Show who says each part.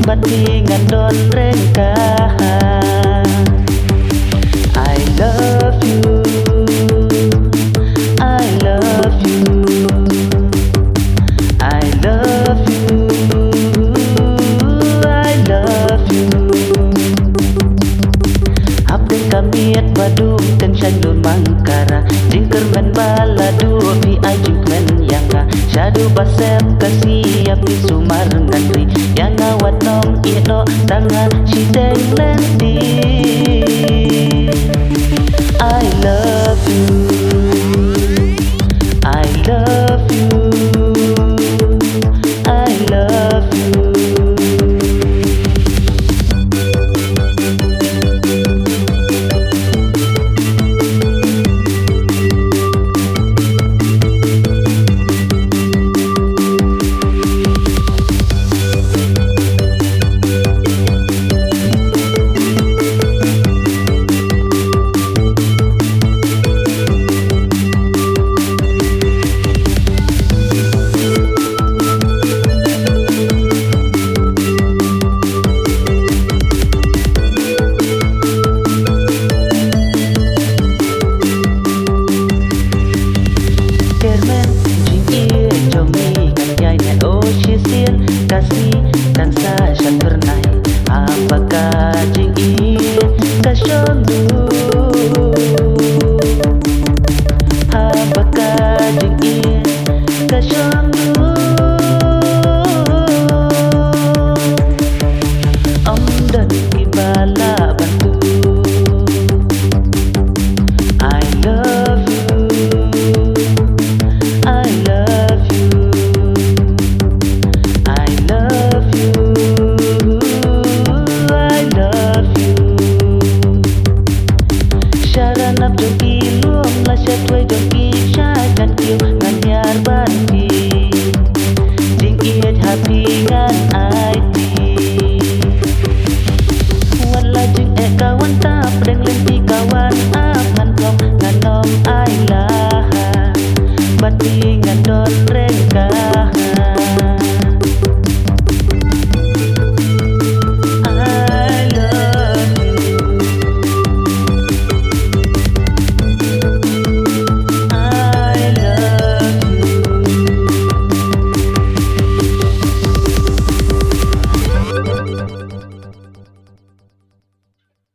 Speaker 1: Bati ngandon rengka. I love you, I love you, I love you, I love you. Abdeng kamiat badum ten shandul mangkara, jingker men baladu bi ajing men yanga. Shadu basep kasih api sumar ngandri, yang awat nong ino tangan sideng lendi. I love you.